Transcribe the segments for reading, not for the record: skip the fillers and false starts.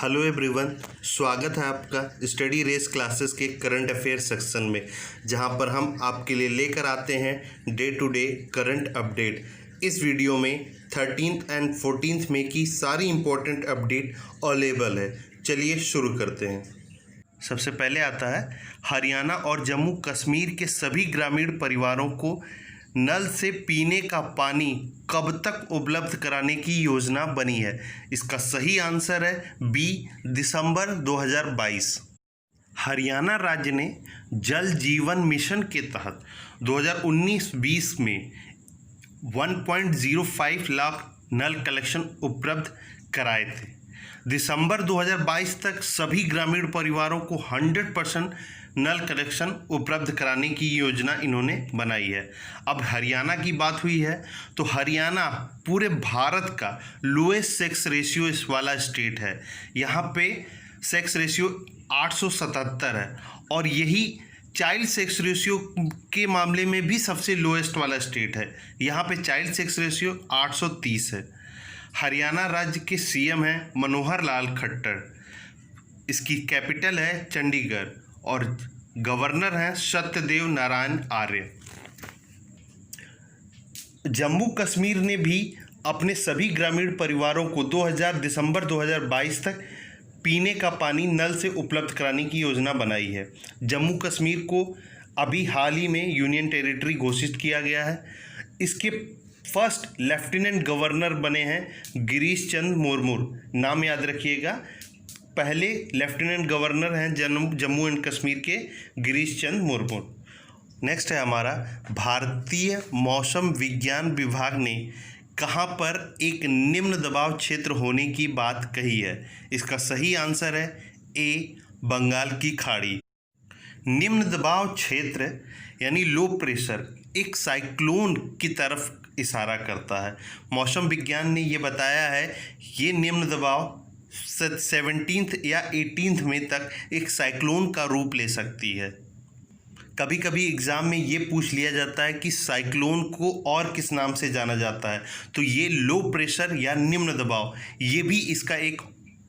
Hello everyone, स्वागत है आपका स्टडी रेस क्लासेस के करंट अफेयर सेक्शन में, जहां पर हम आपके लिए लेकर आते हैं day to day current update. इस वीडियो में 13th एंड 14th में की सारी इम्पोर्टेंट अपडेट अवेलेबल है। चलिए शुरू करते हैं। सबसे पहले आता है हरियाणा और जम्मू कश्मीर के सभी ग्रामीण परिवारों को नल से पीने का पानी कब तक उपलब्ध कराने की योजना बनी है। इसका सही आंसर है बी, दिसंबर 2022। हरियाणा राज्य ने जल जीवन मिशन के तहत 2019-20 में 1.05 लाख नल कलेक्शन उपलब्ध कराए थे। दिसंबर 2022 तक सभी ग्रामीण परिवारों को 100% नल कनेक्शन उपलब्ध कराने की योजना इन्होंने बनाई है। अब हरियाणा की बात हुई है तो हरियाणा पूरे भारत का लोएस्ट सेक्स रेशियो वाला स्टेट है। यहाँ पे सेक्स रेशियो 877 है और यही चाइल्ड सेक्स रेशियो के मामले में भी सबसे लोएस्ट वाला स्टेट है। यहाँ पे चाइल्ड सेक्स रेशियो 830 है। हरियाणा राज्य के सीएम हैं मनोहर लाल खट्टर। इसकी कैपिटल है चंडीगढ़ और गवर्नर हैं सत्यदेव नारायण आर्य। जम्मू कश्मीर ने भी अपने सभी ग्रामीण परिवारों को दिसंबर 2022 तक पीने का पानी नल से उपलब्ध कराने की योजना बनाई है। जम्मू कश्मीर को अभी हाल ही में यूनियन टेरिटरी घोषित किया गया है। इसके फर्स्ट लेफ्टिनेंट गवर्नर बने हैं गिरीश चंद्र मुर्मू। नाम याद रखिएगा, पहले लेफ्टिनेंट गवर्नर हैं जम्मू एंड कश्मीर के गिरीश चंद्र मुर्मू। नेक्स्ट है हमारा भारतीय मौसम विज्ञान विभाग ने कहाँ पर एक निम्न दबाव क्षेत्र होने की बात कही है। इसका सही आंसर है ए, बंगाल की खाड़ी। निम्न दबाव क्षेत्र यानी लो प्रेशर एक साइक्लोन की तरफ इशारा करता है। मौसम विज्ञान ने ये बताया है ये निम्न दबाव 17th या 18th में तक एक साइक्लोन का रूप ले सकती है। कभी कभी एग्ज़ाम में ये पूछ लिया जाता है कि साइक्लोन को और किस नाम से जाना जाता है, तो ये लो प्रेशर या निम्न दबाव ये भी इसका एक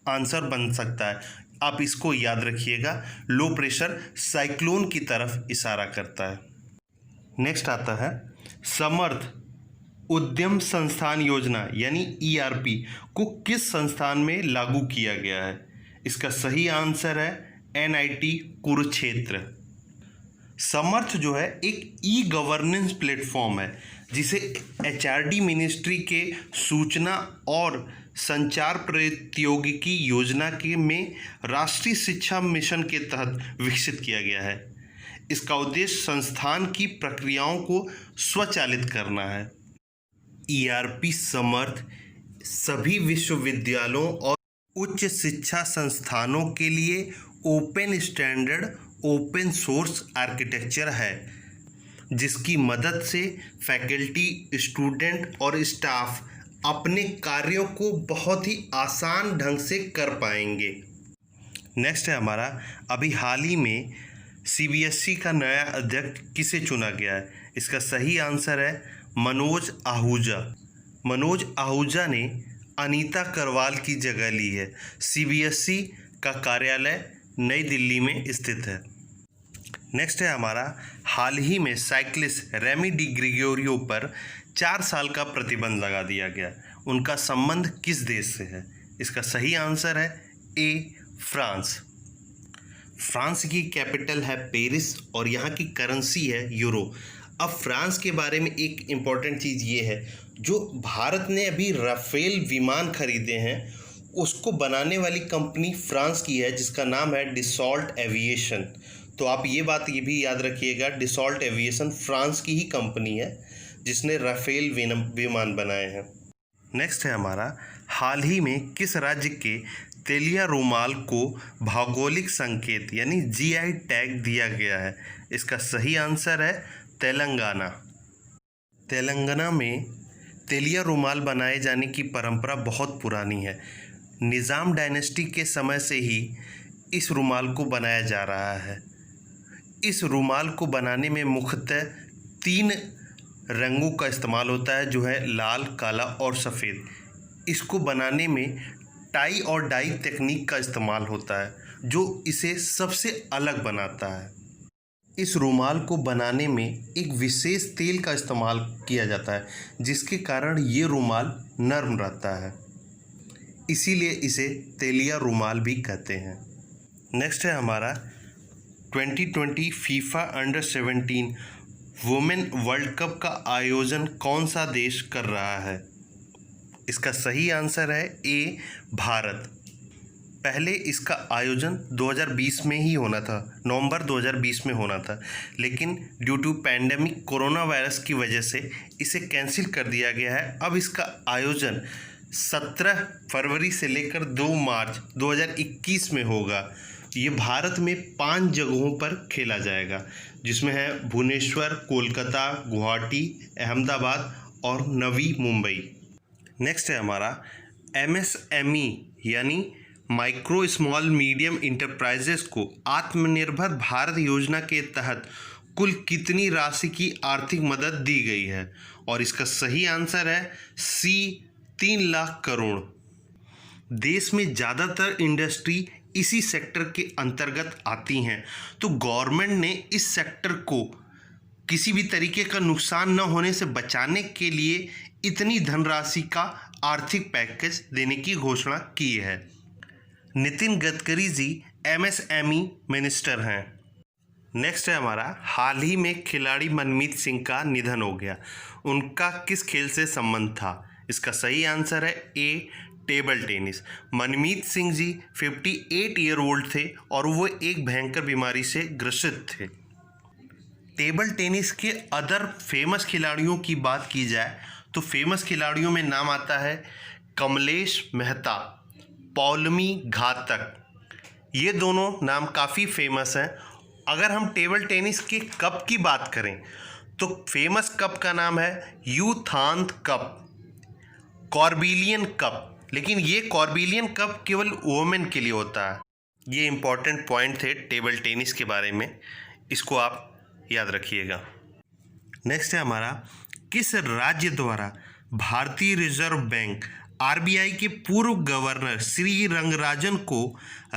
आंसर बन सकता है। आप इसको याद रखिएगा, लो प्रेशर साइक्लोन की तरफ इशारा करता है। नेक्स्ट आता है समर्थ उद्यम संस्थान योजना यानी ERP को किस संस्थान में लागू किया गया है। इसका सही आंसर है NIT कुरुक्षेत्र। समर्थ जो है एक ई-गवर्नेंस प्लेटफॉर्म है जिसे HRD मिनिस्ट्री के सूचना और संचार प्रौद्योगिकी योजना के में राष्ट्रीय शिक्षा मिशन के तहत विकसित किया गया है। इसका उद्देश्य संस्थान की प्रक्रियाओं को स्वचालित करना है। ERP समर्थ सभी विश्वविद्यालयों और उच्च शिक्षा संस्थानों के लिए open standard open source architecture है, जिसकी मदद से फैकल्टी, स्टूडेंट और स्टाफ अपने कार्यों को बहुत ही आसान ढंग से कर पाएंगे। नेक्स्ट है हमारा अभी हाल ही में CBSE का नया अध्यक्ष किसे चुना गया है। इसका सही आंसर है मनोज आहूजा। मनोज आहूजा ने अनीता करवाल की जगह ली है। CBSE का कार्यालय नई दिल्ली में स्थित है। नेक्स्ट है हमारा हाल ही में साइक्लिस्ट रेमी डी ग्रेगोरियो पर 4 साल का प्रतिबंध लगा दिया गया। उनका संबंध किस देश से है। इसका सही आंसर है ए, फ्रांस। फ्रांस की कैपिटल है पेरिस और यहाँ की करेंसी है यूरो। अब फ्रांस के बारे में एक इम्पॉर्टेंट चीज़ ये है, जो भारत ने अभी राफेल विमान खरीदे हैं उसको बनाने वाली कंपनी फ्रांस की है, जिसका नाम है डिसॉल्ट एविएशन। तो आप ये बात ये भी याद रखिएगा, डिसॉल्ट एविएशन फ्रांस की ही कंपनी है जिसने राफेल विमान बनाए हैं। नेक्स्ट है हमारा हाल ही में किस राज्य के तेलिया रुमाल को भौगोलिक संकेत यानी GI टैग दिया गया है। इसका सही आंसर है तेलंगाना। तेलंगाना में तेलिया रुमाल बनाए जाने की परंपरा बहुत पुरानी है। निज़ाम डायनेस्टी के समय से ही इस रुमाल को बनाया जा रहा है। इस रुमाल को बनाने में मुख्यतः 3 रंगों का इस्तेमाल होता है, जो है लाल, काला और सफ़ेद। इसको बनाने में टाई और डाई तकनीक का इस्तेमाल होता है जो इसे सबसे अलग बनाता है। इस रुमाल को बनाने में एक विशेष तेल का इस्तेमाल किया जाता है जिसके कारण ये रुमाल नरम रहता है, इसीलिए इसे तेलिया रुमाल भी कहते हैं। नेक्स्ट है हमारा 2020 FIFA under 17 women world cup का आयोजन कौन सा देश कर रहा है? इसका सही आंसर है ए, भारत। पहले इसका आयोजन 2020 में ही होना था, नवंबर 2020 में होना था, लेकिन due to pandemic coronavirus की वजह से इसे कैंसिल कर दिया गया है। अब इसका आयोजन 17 फरवरी से लेकर 2 मार्च 2021 में होगा। ये भारत में 5 जगहों पर खेला जाएगा, जिसमें है भुवनेश्वर, कोलकाता, गुवाहाटी, अहमदाबाद और नवी मुंबई। नेक्स्ट है हमारा MSME यानी माइक्रो स्मॉल मीडियम इंटरप्राइजेस को आत्मनिर्भर भारत योजना के तहत कुल कितनी राशि की आर्थिक मदद दी गई है? और इसका सही आंसर है सी, 3 लाख करोड़। देश में ज़्यादातर इंडस्ट्री इसी सेक्टर के अंतर्गत आती हैं, तो गवर्नमेंट ने इस सेक्टर को किसी भी तरीके का नुकसान न होने से बचाने के लिए इतनी धनराशि का आर्थिक पैकेज देने की घोषणा की है। नितिन गडकरी जी MSME मिनिस्टर हैं। नेक्स्ट है हमारा हाल ही में खिलाड़ी मनमीत सिंह का निधन हो गया, उनका किस खेल से संबंध था? इसका सही आंसर है ए, टेबल टेनिस। मनमीत सिंह जी 58 ईयर ओल्ड थे और वो एक भयंकर बीमारी से ग्रसित थे। टेबल टेनिस के अदर फेमस खिलाड़ियों की बात की जाए तो फेमस खिलाड़ियों में नाम आता है कमलेश मेहता, पौलमी घातक। ये दोनों नाम काफ़ी फेमस हैं। अगर हम टेबल टेनिस के कप की बात करें तो फेमस कप का नाम है यूथांत कप, कॉर्बिलियन कप, लेकिन ये कॉर्बिलियन कप केवल वुमेन के लिए होता है। ये इंपॉर्टेंट पॉइंट थे टेबल टेनिस के बारे में, इसको आप याद रखिएगा। नेक्स्ट है हमारा किस राज्य द्वारा भारतीय रिजर्व बैंक RBI के पूर्व गवर्नर श्री रंगराजन को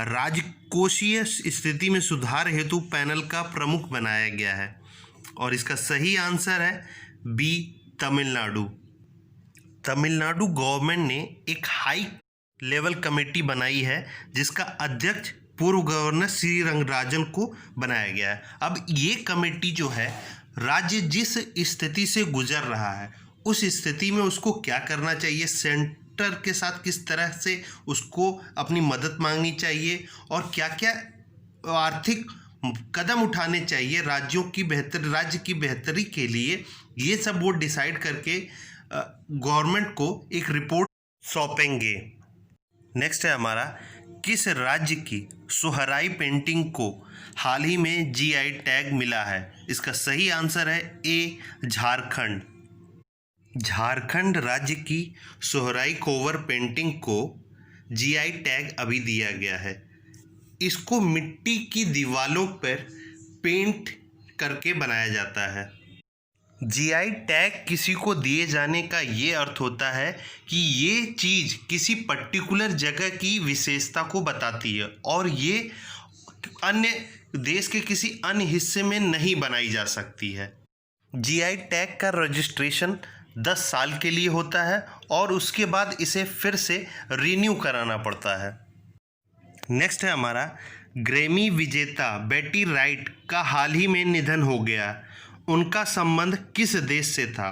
राजकोषीय स्थिति में सुधार हेतु पैनल का प्रमुख बनाया गया है? और इसका सही आंसर है बी, तमिलनाडु। तमिलनाडु गवर्नमेंट ने एक हाई लेवल कमेटी बनाई है जिसका अध्यक्ष पूर्व गवर्नर श्री रंगराजन को बनाया गया है। अब ये कमेटी जो है, राज्य जिस स्थिति से गुजर रहा है उस स्थिति में उसको क्या करना चाहिए, सेंटर के साथ किस तरह से उसको अपनी मदद मांगनी चाहिए और क्या क्या आर्थिक कदम उठाने चाहिए राज्य की बेहतरी के लिए, ये सब वो डिसाइड करके गवर्नमेंट को एक रिपोर्ट सौंपेंगे। नेक्स्ट है हमारा किस राज्य की सोहराई पेंटिंग को हाल ही में GI टैग मिला है? इसका सही आंसर है ए, झारखंड। झारखंड राज्य की सोहराई कोवर पेंटिंग को GI टैग अभी दिया गया है। इसको मिट्टी की दीवारों पर पेंट करके बनाया जाता है। GI टैग किसी को दिए जाने का ये अर्थ होता है कि ये चीज़ किसी पर्टिकुलर जगह की विशेषता को बताती है और ये अन्य देश के किसी अन्य हिस्से में नहीं बनाई जा सकती है। GI टैग का रजिस्ट्रेशन 10 साल के लिए होता है और उसके बाद इसे फिर से रिन्यू कराना पड़ता है। नेक्स्ट है हमारा ग्रैमी विजेता बेटी राइट का हाल ही में निधन हो गया, उनका संबंध किस देश से था?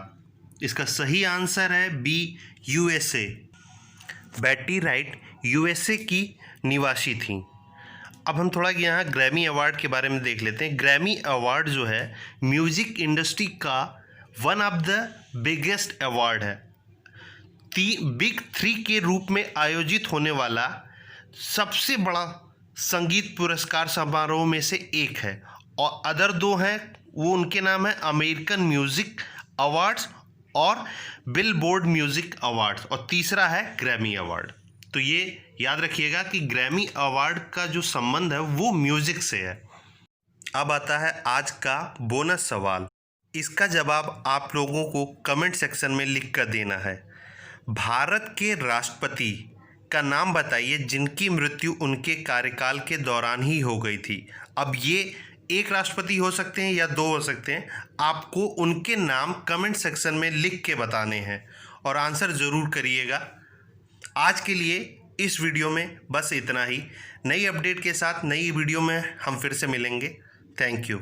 इसका सही आंसर है बी, USA। बेटी राइट USA की निवासी थी। अब हम थोड़ा यहाँ ग्रैमी अवार्ड के बारे में देख लेते हैं। ग्रैमी अवार्ड जो है म्यूज़िक इंडस्ट्री का one of the biggest award है। बिग 3 के रूप में आयोजित होने वाला सबसे बड़ा संगीत पुरस्कार समारोह में से एक है और अदर 2 हैं, वो उनके नाम है अमेरिकन म्यूज़िक अवार्ड्स और बिलबोर्ड म्यूज़िक अवार्ड्स और तीसरा है ग्रैमी अवार्ड। तो ये याद रखिएगा कि ग्रैमी अवार्ड का जो संबंध है वो म्यूज़िक से है। अब आता है आज का बोनस सवाल। इसका जवाब आप लोगों को कमेंट सेक्शन में लिख कर देना है। भारत के राष्ट्रपति का नाम बताइए जिनकी मृत्यु उनके कार्यकाल के दौरान ही हो गई थी। अब ये एक राष्ट्रपति हो सकते हैं या 2 हो सकते हैं। आपको उनके नाम कमेंट सेक्शन में लिख के बताने हैं और आंसर ज़रूर करिएगा। आज के लिए इस वीडियो में बस इतना ही। नई अपडेट के साथ नई वीडियो में हम फिर से मिलेंगे। Thank you.